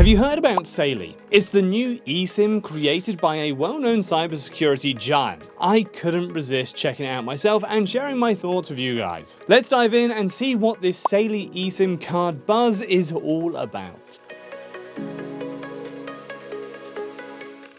Have you heard about Saily? It's the new eSIM created by a well-known cybersecurity giant. I couldn't resist checking it out myself and sharing my thoughts with you guys. Let's dive in and see what this Saily eSIM card buzz is all about.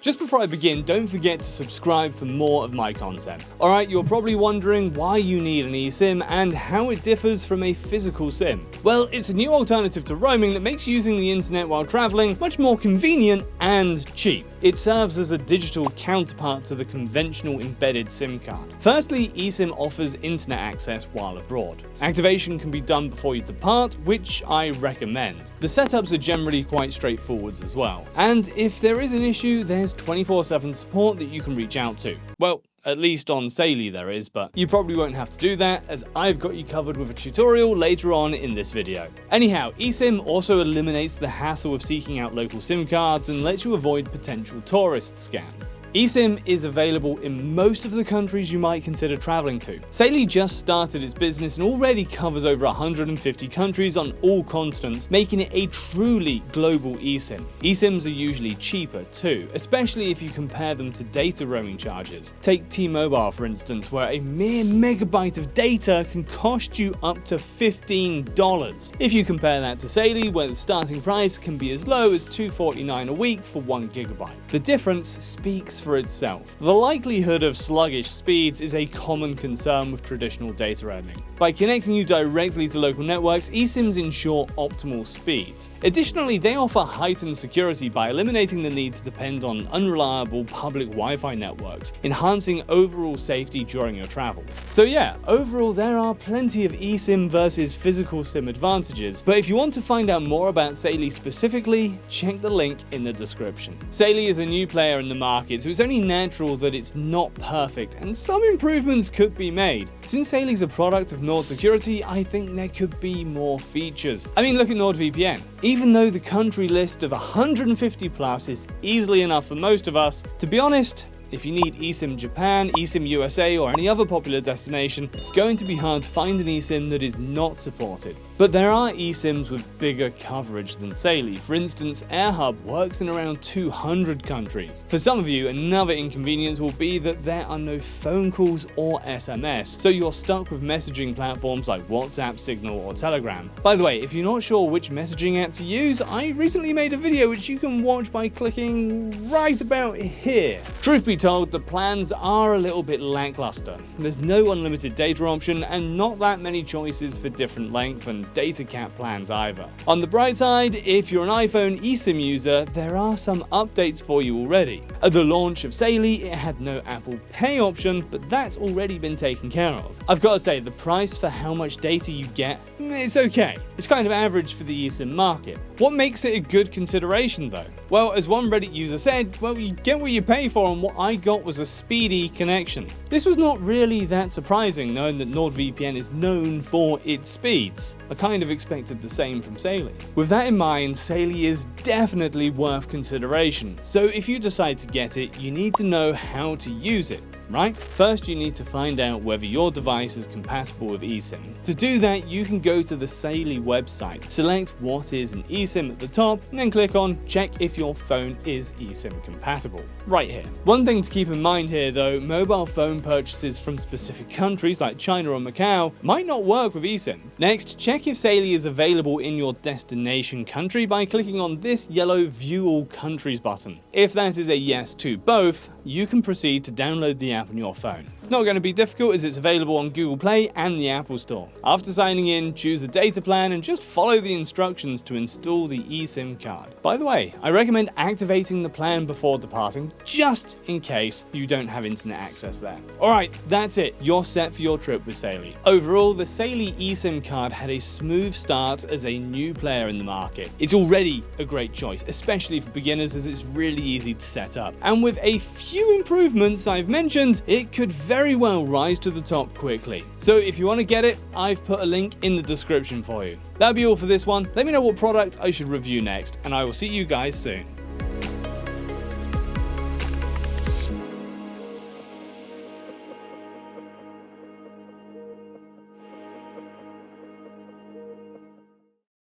Just before I begin, don't forget to subscribe for more of my content. Alright, you're probably wondering why you need an eSIM and how it differs from a physical SIM. Well, it's a new alternative to roaming that makes using the internet while traveling much more convenient and cheap. It serves as a digital counterpart to the conventional embedded SIM card. Firstly, eSIM offers internet access while abroad. Activation can be done before you depart, which I recommend. The setups are generally quite straightforward as well. And if there is an issue, there's 24/7 support that you can reach out to. Well, at least on Saily there is, but you probably won't have to do that as I've got you covered with a tutorial later on in this video. Anyhow, eSIM also eliminates the hassle of seeking out local SIM cards and lets you avoid potential tourist scams. eSIM is available in most of the countries you might consider traveling to. Saily just started its business and already covers over 150 countries on all continents, making it a truly global eSIM. eSIMs are usually cheaper too, especially if you compare them to data roaming charges. Take T-Mobile for instance, where a mere megabyte of data can cost you up to $15. If you compare that to Saily, where the starting price can be as low as $249 a week for 1 gigabyte. The difference speaks for itself. The likelihood of sluggish speeds is a common concern with traditional data roaming. By connecting you directly to local networks, eSIMs ensure optimal speeds. Additionally, they offer heightened security by eliminating the need to depend on unreliable public Wi-Fi networks, enhancing overall safety during your travels. So yeah, overall there are plenty of eSIM versus physical SIM advantages, but if you want to find out more about Saily specifically, check the link in the description. Saily is a new player in the market, so it's only natural that it's not perfect and some improvements could be made. Since Saily is a product of NordSecurity, I think there could be more features. I mean, look at NordVPN. Even though the country list of 150 plus is easily enough for most of us, to be honest, if you need eSIM Japan, eSIM USA, or any other popular destination, it's going to be hard to find an eSIM that is not supported. But there are eSIMs with bigger coverage than Saily. For instance, AirHub works in around 200 countries. For some of you, another inconvenience will be that there are no phone calls or SMS, so you're stuck with messaging platforms like WhatsApp, Signal, or Telegram. By the way, if you're not sure which messaging app to use, I recently made a video which you can watch by clicking right about here. Truth be told, the plans are a little bit lackluster. There's no unlimited data option and not that many choices for different length and data cap plans either. On the bright side, if you're an iPhone eSIM user, there are some updates for you already. At the launch of Saily, it had no Apple Pay option, but that's already been taken care of. I've got to say, the price for how much data you get, it's okay. It's kind of average for the eSIM market. What makes it a good consideration though? Well, as one Reddit user said, well, you get what you pay for, and what I got was a speedy connection. This was not really that surprising, knowing that NordVPN is known for its speeds. I kind of expected the same from Saily. With that in mind, Saily is definitely worth consideration. So if you decide to get it, you need to know how to use it. Right? First, you need to find out whether your device is compatible with eSIM. To do that, you can go to the Saily website, select what is an eSIM at the top, and then click on check if your phone is eSIM compatible, right here. One thing to keep in mind here though, mobile phone purchases from specific countries like China or Macau might not work with eSIM. Next, check if Saily is available in your destination country by clicking on this yellow View All Countries button. If that is a yes to both, you can proceed to download the app on your phone. It's not going to be difficult as it's available on Google Play and the Apple Store. After signing in, choose a data plan and just follow the instructions to install the eSIM card. By the way, I recommend activating the plan before departing, just in case you don't have internet access there. Alright, that's it. You're set for your trip with Saily. Overall, the Saily eSIM card had a smooth start as a new player in the market. It's already a great choice, especially for beginners as it's really easy to set up. And with a few improvements I've mentioned, it could very well rise to the top quickly. So if you want to get it, I've put a link in the description for you. That'll be all for this one. Let me know what product I should review next, and I will see you guys soon.